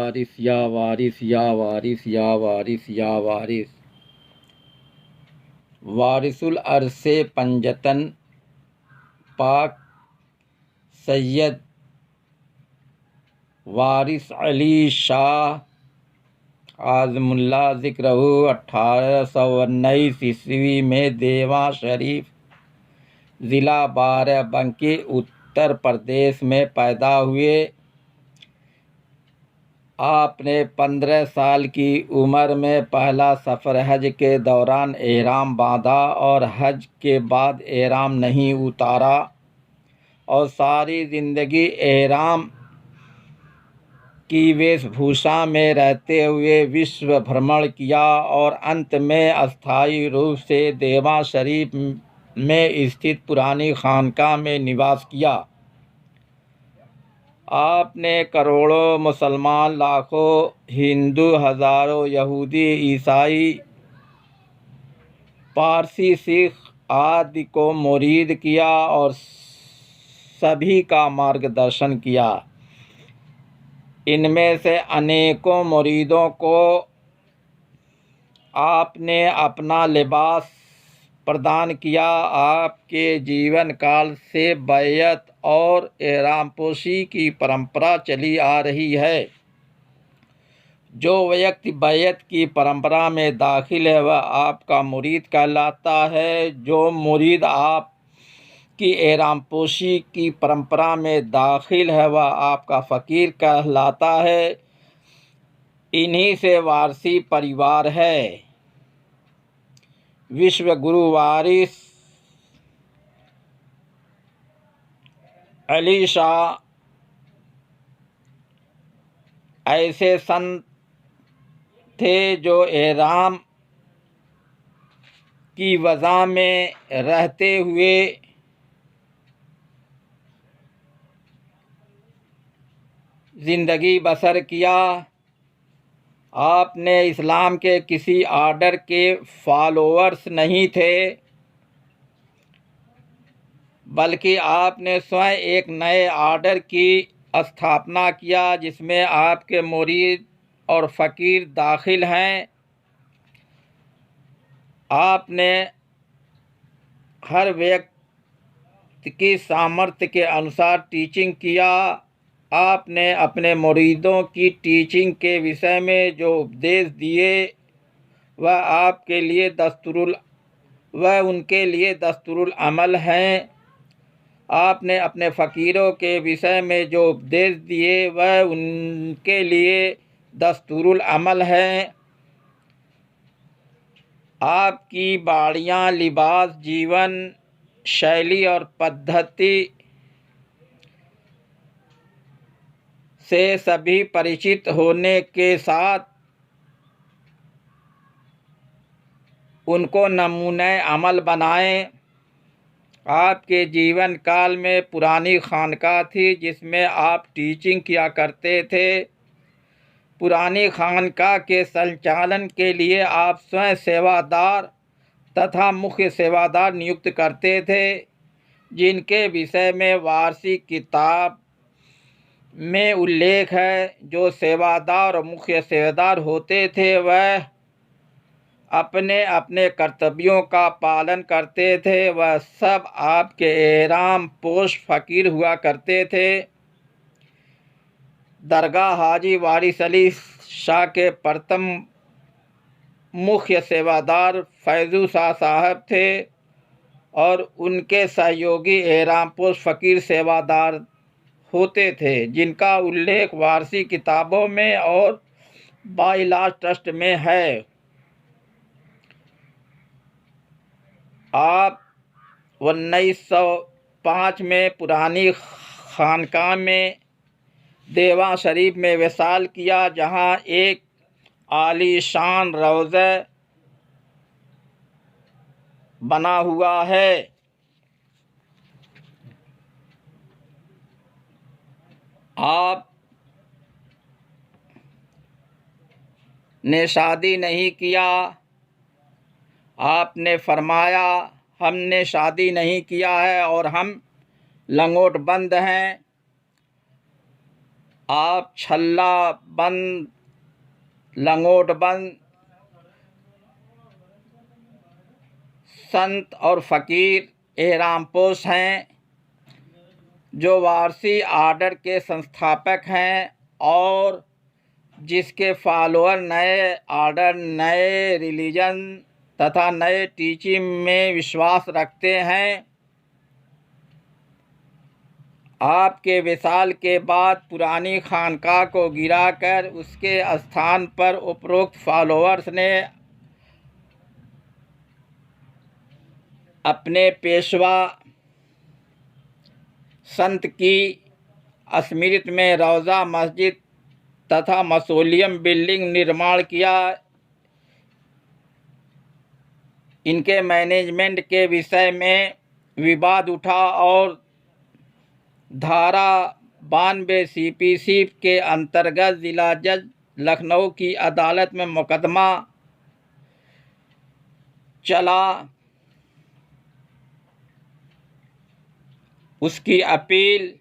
वारिस या वारिस या वारिस या वारिस या वारिस। वारिसुल अरसे पंजतन पाक सैयद वारिस अली शाह आज़मुल्ला ज़िक्रहु 1819 ईस्वी में देवा शरीफ ज़िला बाराबंकी उत्तर प्रदेश में पैदा हुए। आपने 15 साल की उम्र में पहला सफ़र हज के दौरान एहराम बांधा और हज के बाद एहराम नहीं उतारा और सारी ज़िंदगी एहराम की वेशभूषा में रहते हुए विश्व भ्रमण किया और अंत में अस्थायी रूप से देवा शरीफ में स्थित पुरानी खानकाह में निवास किया। आपने करोड़ों मुसलमान, लाखों हिंदू, हज़ारों यहूदी, ईसाई, पारसी, सिख आदि को मुरीद किया और सभी का मार्गदर्शन किया। इनमें से अनेकों मुरीदों को आपने अपना लिबास प्रदान किया। आपके जीवन काल से बैयत और एहरामपोशी की परंपरा चली आ रही है। जो व्यक्ति बैयत की परंपरा में दाखिल है वह आपका मुरीद कहलाता है। जो मुरीद आप की एहरामपोशी की परंपरा में दाखिल है वह आपका फ़कीर कहलाता है। इन्हीं से वारसी परिवार है। विश्व गुरु वारिस अली शाह ऐसे संत थे जो एहराम की वज़ा में रहते हुए ज़िंदगी बसर किया। आपने इस्लाम के किसी आर्डर के फॉलोअर्स नहीं थे, बल्कि आपने स्वयं एक नए आर्डर की स्थापना किया जिसमें आपके मुरीद और फ़कीर दाखिल हैं। आपने हर व्यक्ति की सामर्थ्य के अनुसार टीचिंग किया। आपने अपने मुरीदों की टीचिंग के विषय में जो उपदेश दिए वह उनके लिए दस्तूरुल अमल हैं। आपने अपने फ़कीरों के विषय में जो उपदेश दिए वह उनके लिए दस्तूरुल अमल हैं। आपकी बाड़ियाँ, लिबास, जीवन शैली और पद्धति से सभी परिचित होने के साथ उनको नमूने अमल बनाएं। आपके जीवन काल में पुरानी खानकाह थी जिसमें आप टीचिंग किया करते थे। पुरानी खानकाह के संचालन के लिए आप स्वयं सेवादार तथा मुख्य सेवादार नियुक्त करते थे, जिनके विषय में वारसी किताब में उल्लेख है। जो सेवादार और मुख्य सेवादार होते थे वह अपने अपने कर्तव्यों का पालन करते थे। वह सब आपके एहराम पोश फ़कीर हुआ करते थे। दरगाह हाजी वारिस अली शाह के प्रथम मुख्य सेवादार फैज़ू शाह साहब थे और उनके सहयोगी एहरामपोश फ़कीर सेवादार होते थे, जिनका उल्लेख वारसी किताबों में और बाइलाज ट्रस्ट में है। आप 1905 में पुरानी खानकाह में देवा शरीफ में विसाल किया, जहां एक आलीशान रौज़ा बना हुआ है। आप ने शादी नहीं किया। आपने फरमाया हमने शादी नहीं किया है और हम लंगोट बंद हैं। आप छल्ला बंद, लंगोट बंद संत और फ़कीर एहरामपोश हैं, जो वारसी आर्डर के संस्थापक हैं और जिसके फॉलोअर नए आर्डर, नए रिलीजन तथा नए टीचिंग में विश्वास रखते हैं। आपके विशाल के बाद पुरानी खानकाह को गिराकर उसके स्थान पर उपरोक्त फॉलोअर्स ने अपने पेशवा संत की स्मृति में रौज़ा मस्जिद तथा मसोलियम बिल्डिंग निर्माण किया। इनके मैनेजमेंट के विषय में विवाद उठा और धारा 92 CPC के अंतर्गत जिला जज लखनऊ की अदालत में मुकदमा चला। उसकी अपील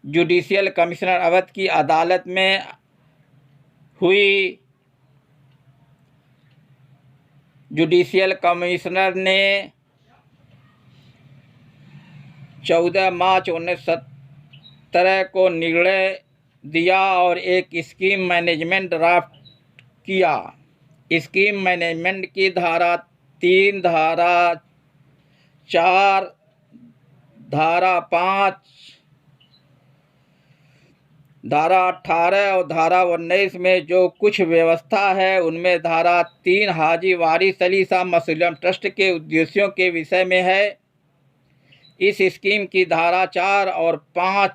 जुडिशियल कमिश्नर अवध की अदालत में हुई। जुडिशियल कमिश्नर ने 14 मार्च 1970 को निर्णय दिया और एक स्कीम मैनेजमेंट ड्राफ्ट किया। स्कीम मैनेजमेंट की धारा 3, धारा 4, धारा 5, धारा 18 और धारा 19 में जो कुछ व्यवस्था है, उनमें धारा 3 हाजी वारिस अली शाह मसोलियम ट्रस्ट के उद्देश्यों के विषय में है। इस स्कीम की धारा 4 और 5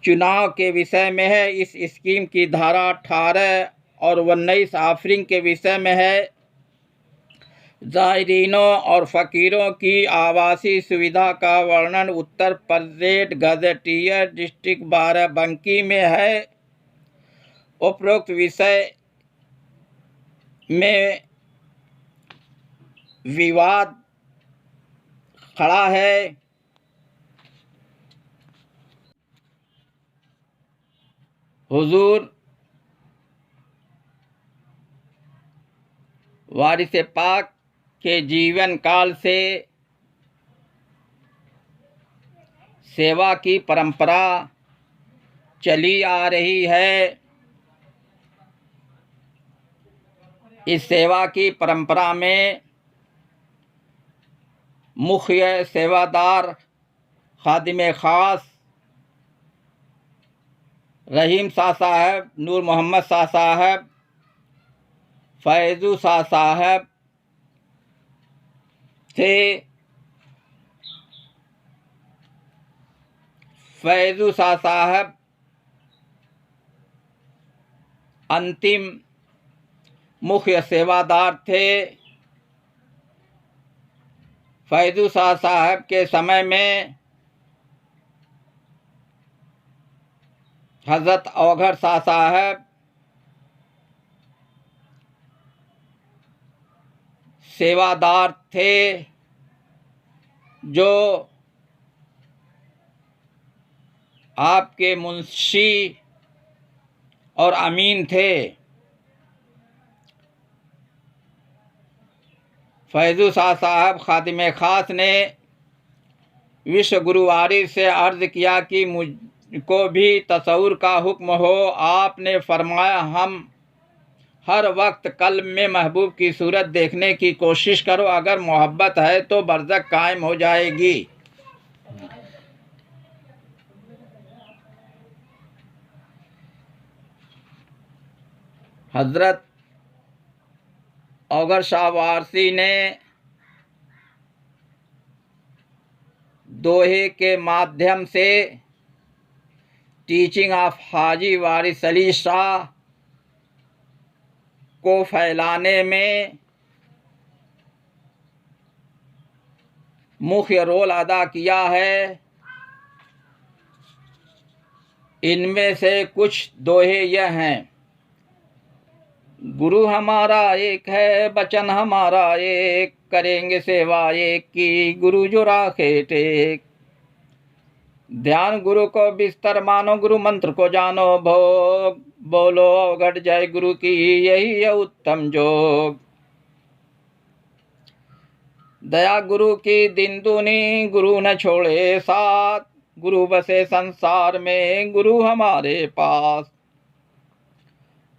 चुनाव के विषय में है। इस स्कीम की धारा 18 और 19 ऑफरिंग के विषय में है। ज़ायरीनों और फ़कीरों की आवासीय सुविधा का वर्णन उत्तर प्रदेश गजेटियर डिस्ट्रिक्ट बाराबंकी में है। उपरोक्त विषय में विवाद खड़ा है। हुजूर वारिस पाक के जीवन काल से सेवा की परंपरा चली आ रही है। इस सेवा की परंपरा में मुख्य सेवादार खादिम खास रहीम शाह साहब, नूर मोहम्मद शाह साहब, फैज़ू शाह साहब थे। फैज़ू शाह साहब अंतिम मुख्य सेवादार थे। फैज़ू शाह साहब के समय में हज़रत औघड़ शाह साहब सेवादार थे, जो आपके मुंशी और अमीन थे। फैज़ू शाह साहब खादिम खास ने विश्व गुरु वारिस से अर्ज़ किया कि मुझको भी तसव्वुर का हुक्म हो। आपने फरमाया, हम हर वक्त कल्ब में महबूब की सूरत देखने की कोशिश करो। अगर मोहब्बत है तो बरज़ख कायम हो जाएगी। हज़रत औघड़ शाह वारसी ने दोहे के माध्यम से टीचिंग ऑफ हाजी वारिस अली शाह को फैलाने में मुख्य रोल अदा किया है। इनमें से कुछ दोहे यह हैं: गुरु हमारा एक है, बचन हमारा एक, करेंगे सेवा एक की, गुरु जो राखे टेक। ध्यान गुरु को बिस्तर मानो, गुरु मंत्र को जानो भोग, बोलो अवघट जय गुरु की यही है उत्तम जोग। दया गुरु की दिन दूनी, गुरु न छोड़े साथ, गुरु बसे संसार में, गुरु हमारे पास।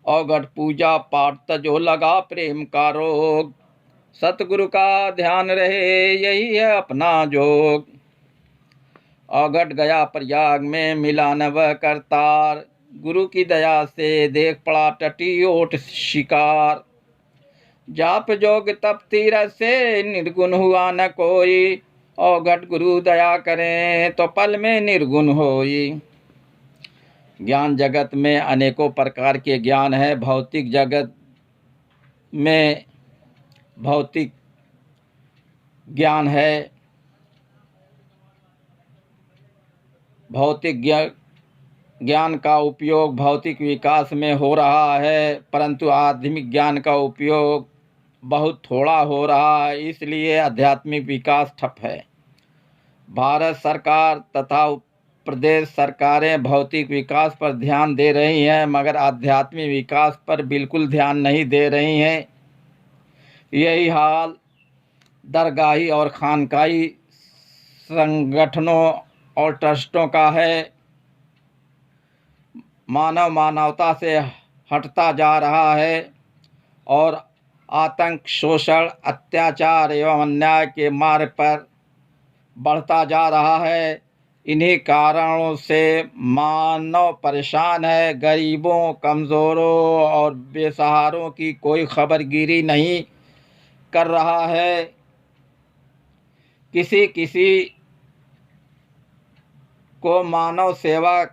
अवघट पूजा पाठ तजो लगा प्रेम का रोग, सतगुरु का ध्यान रहे यही है अपना जोग। अवघट गया प्रयाग में मिला न वह करतार, गुरु की दया से देख पड़ा टटी ओट शिकार। जाप जोग तप तीरथ से निर्गुण हुआ न कोई, अवघट गुरु दया करें तो पल में निर्गुण होई। ज्ञान जगत में अनेकों प्रकार के ज्ञान है, भौतिक जगत में भौतिक ज्ञान है, भौतिक ज्ञान का उपयोग भौतिक विकास में हो रहा है, परंतु आध्यात्मिक ज्ञान का उपयोग बहुत थोड़ा हो रहा है, इसलिए आध्यात्मिक विकास ठप है। भारत सरकार तथा प्रदेश सरकारें भौतिक विकास पर ध्यान दे रही हैं, मगर आध्यात्मिक विकास पर बिल्कुल ध्यान नहीं दे रही हैं। यही हाल दरगाही और खानकाही संगठनों और ट्रस्टों का है। मानव मानवता से हटता जा रहा है और आतंक, शोषण, अत्याचार एवं अन्याय के मार्ग पर बढ़ता जा रहा है। इन्हीं कारणों से मानव परेशान है। गरीबों, कमज़ोरों और बेसहारों की कोई खबरगिरी नहीं कर रहा है। किसी किसी को मानव सेवा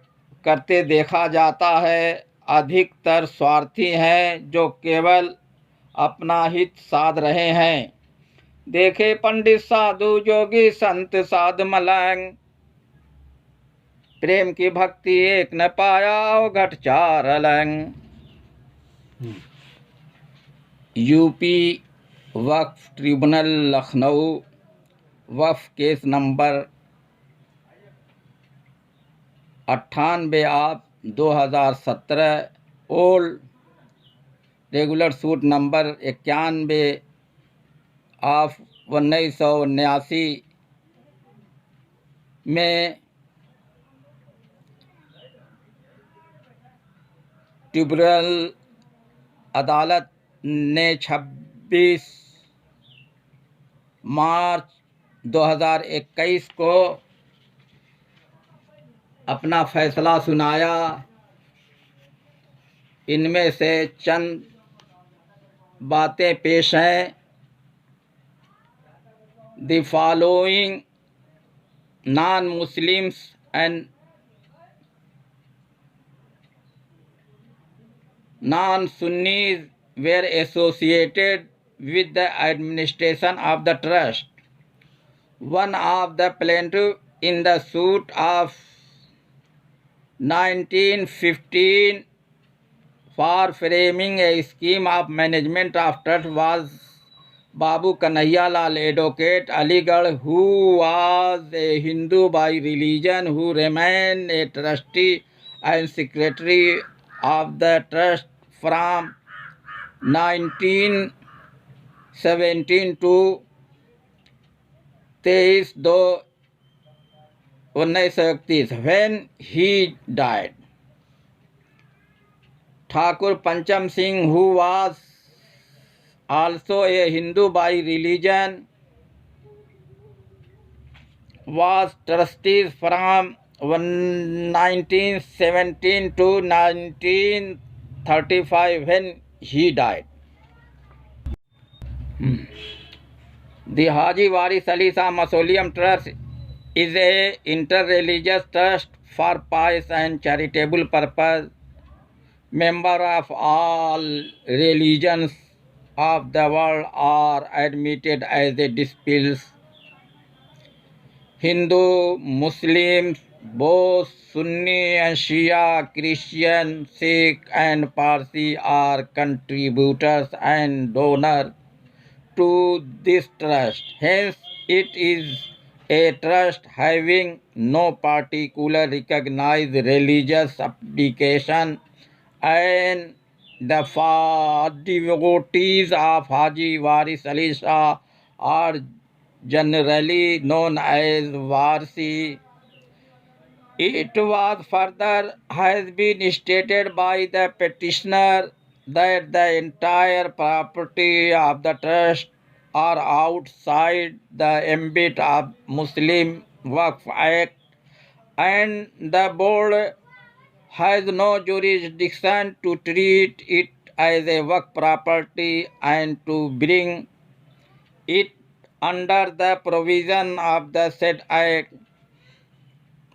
करते देखा जाता है। अधिकतर स्वार्थी हैं जो केवल अपना हित साध रहे हैं। देखे पंडित साधु जोगी संत साध मलंग, प्रेम की भक्ति एक न पाया अवघट चार अलंग। यूपी वक्फ ट्रिब्यूनल लखनऊ वक्फ case number 98/2017, old regular suit number 91/1979 में ट्रिब्यूनल अदालत ने 26 मार्च 2021 को अपना फैसला सुनाया। इनमें से चंद बातें पेश हैं। The following non-Muslims and non-Sunnis were associated with the administration of the trust. One of the plaintiffs in the suit of 1915 for framing a scheme of management of trust was Babu Kanhaiya Lal, advocate, Aligarh, who was a Hindu by religion, who remained a trustee and secretary of the trust from 1917 to 23/2/1931 when he died. Thakur Pancham Singh, who was also a Hindu by religion, was trustee from 1917 to 1935 when he died. The Haji Waris Ali Shah Mausoleum Trust is a inter-religious trust for pious and charitable purpose. Members of all religions of the world are admitted as the disciples. Hindu, Muslims, both Sunni and Shia, Christian, Sikh and Parsi are contributors and donors to this trust. Hence, it is a trust having no particular recognized religious application, and the devotees of Haji Waris Ali Shah are generally known as Warsi. It was further has been stated by the petitioner that the entire property of the trust are outside the ambit of Muslim Waqf Act, and the board has no jurisdiction to treat it as a Waqf property and to bring it under the provision of the said act.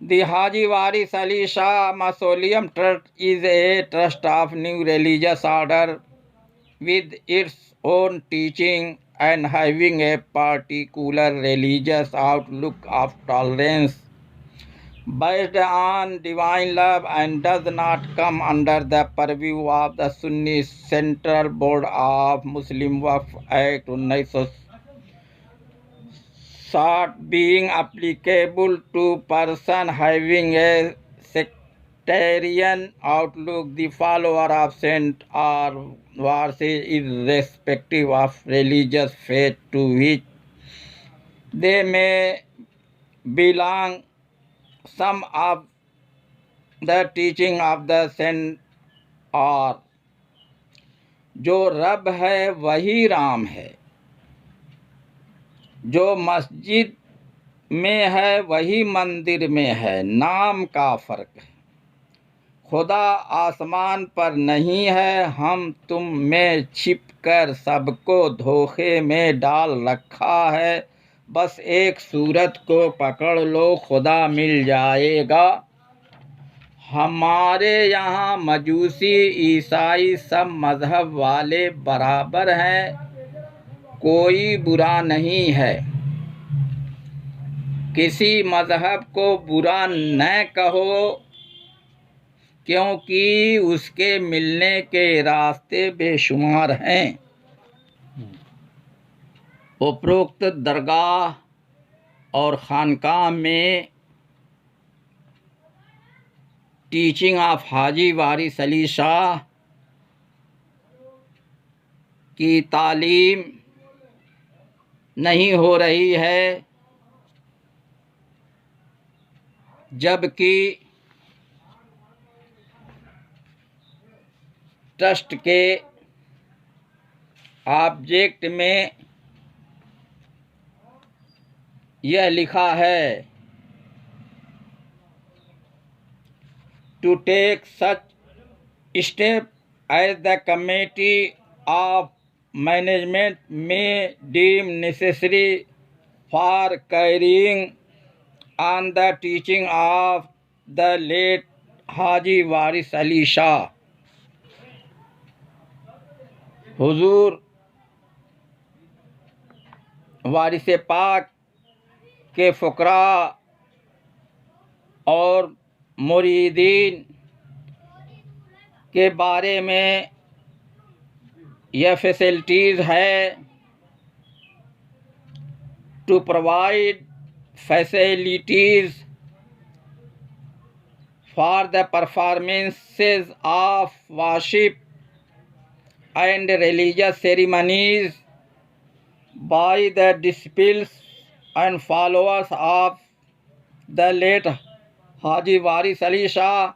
The Haji Waris Ali Shah Mausoleum Trust is a trust of new religious order with its own teaching and having a particular religious outlook of tolerance based on divine love, and does not come under the purview of the Sunni Central Board of Muslim Waqf Act 1960, being applicable to person having a sectarian outlook. The follower of saint or Warsi, irrespective of religious faith to which they may belong. Some of the teaching of the saint और जो रब है वही राम है, जो मस्जिद में है वही मंदिर में है, नाम का फ़र्क है। खुदा आसमान पर नहीं है, हम तुम में छिप कर सबको धोखे में डाल रखा है। बस एक सूरत को पकड़ लो, खुदा मिल जाएगा। हमारे यहाँ मजूसी ईसाई सब मज़हब वाले बराबर हैं, कोई बुरा नहीं है। किसी मज़हब को बुरा न कहो, क्योंकि उसके मिलने के रास्ते बेशुमार हैं। उपरोक्त दरगाह और खानकाह में टीचिंग ऑफ हाजी वारिस अली शाह की तालीम नहीं हो रही है, जबकि ट्रस्ट के ऑब्जेक्ट में यह लिखा है, to take such step as the committee of management may deem necessary for carrying on the teaching of the late Haji Waris Ali Shah. हुजूर वारिस पाक के फ़ुक़रा और मुरीदीन के बारे में यह फैसिलिटीज़ है, to provide facilities for the performances of worship and religious ceremonies by the disciples and followers of the late Haji Waris Ali Shah,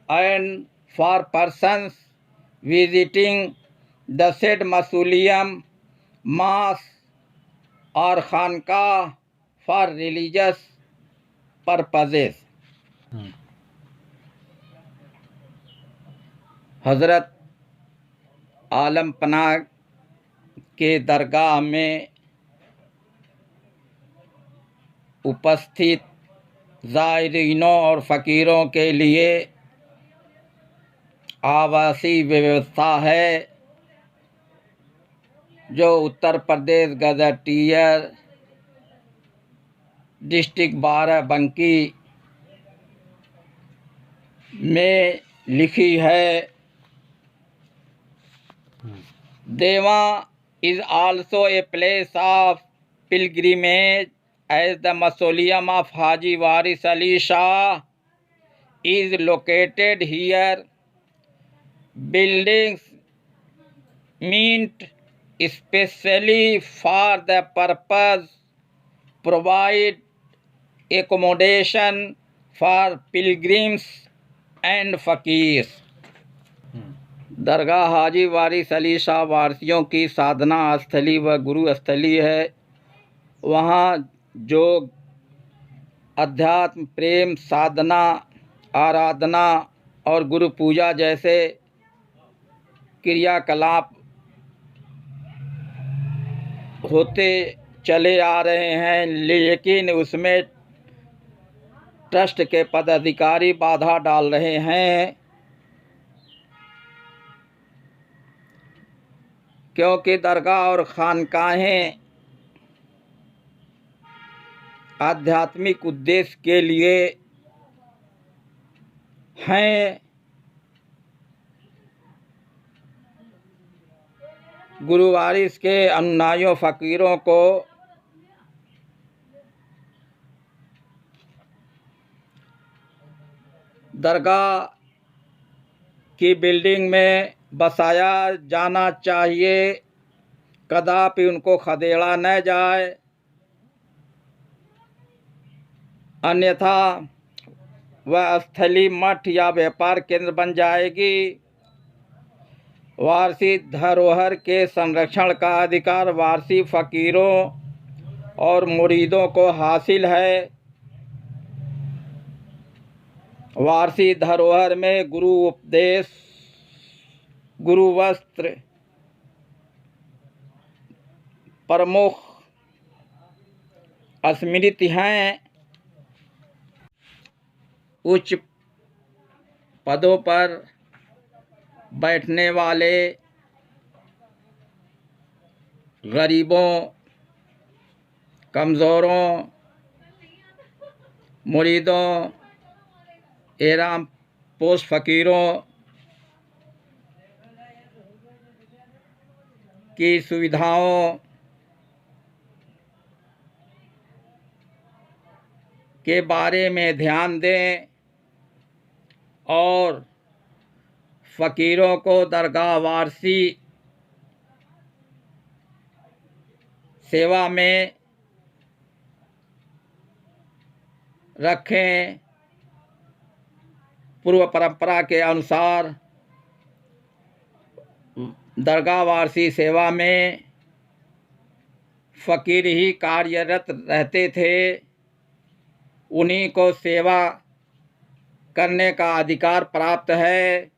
and for persons visiting the said mausoleum, mosque or khanqah for religious purposes. हज़रत आलम पनाह के दरगाह में उपस्थित ज़ायरीनों और फ़कीरों के लिए आवासीय व्यवस्था है, जो उत्तर प्रदेश गज़टियर डिस्ट्रिक्ट बाराबंकी में लिखी है। देवा is also a place of pilgrimage as the mausoleum of Haji Waris Ali Shah is located here. Buildings meant especially for the purpose provide accommodation for pilgrims and fakirs. दरगाह हाजी वारिस अली शाह वारसियों की साधना स्थली व गुरु स्थली है। वहाँ जो अध्यात्म, प्रेम, साधना, आराधना और गुरु पूजा जैसे क्रियाकलाप होते चले आ रहे हैं, लेकिन उसमें ट्रस्ट के पदाधिकारी बाधा डाल रहे हैं, क्योंकि दरगाह और खानकाहें आध्यात्मिक उद्देश्य के लिए हैं। गुरु वारिस के अनुयायियों फ़कीरों को दरगाह की बिल्डिंग में बसाया जाना चाहिए, कदापि उनको खदेड़ा न जाए, अन्यथा वह स्थली मठ या व्यापार केंद्र बन जाएगी। वारसी धरोहर के संरक्षण का अधिकार वारसी फ़कीरों और मुरीदों को हासिल है। वारसी धरोहर में गुरु उपदेश, गुरु वस्त्र प्रमुख स्मृति हैं। उच्च पदों पर बैठने वाले गरीबों, कमज़ोरों, मुरीदों, एराम पोश फ़कीरों की सुविधाओं के बारे में ध्यान दें और फ़कीरों को दरगाह वारसी सेवा में रखें। पूर्व परंपरा के अनुसार दरगाह वारसी सेवा में फ़कीर ही कार्यरत रहते थे। उन्हीं को सेवा करने का अधिकार प्राप्त है,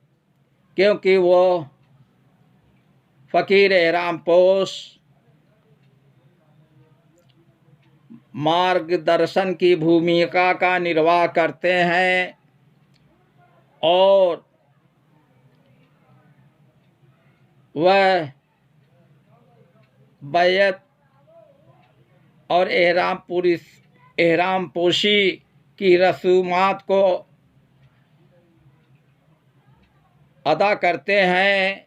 क्योंकि वो फ़कीर एहराम पोश मार्गदर्शन की भूमिका का निर्वाह करते हैं और वह बैयत और एहराम पोशी की रसूमात को अदा करते हैं।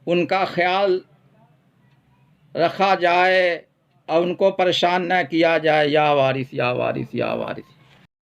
उनका ख्याल रखा जाए और उनको परेशान न किया जाए। या वारिस, या वारिस, या वारिस।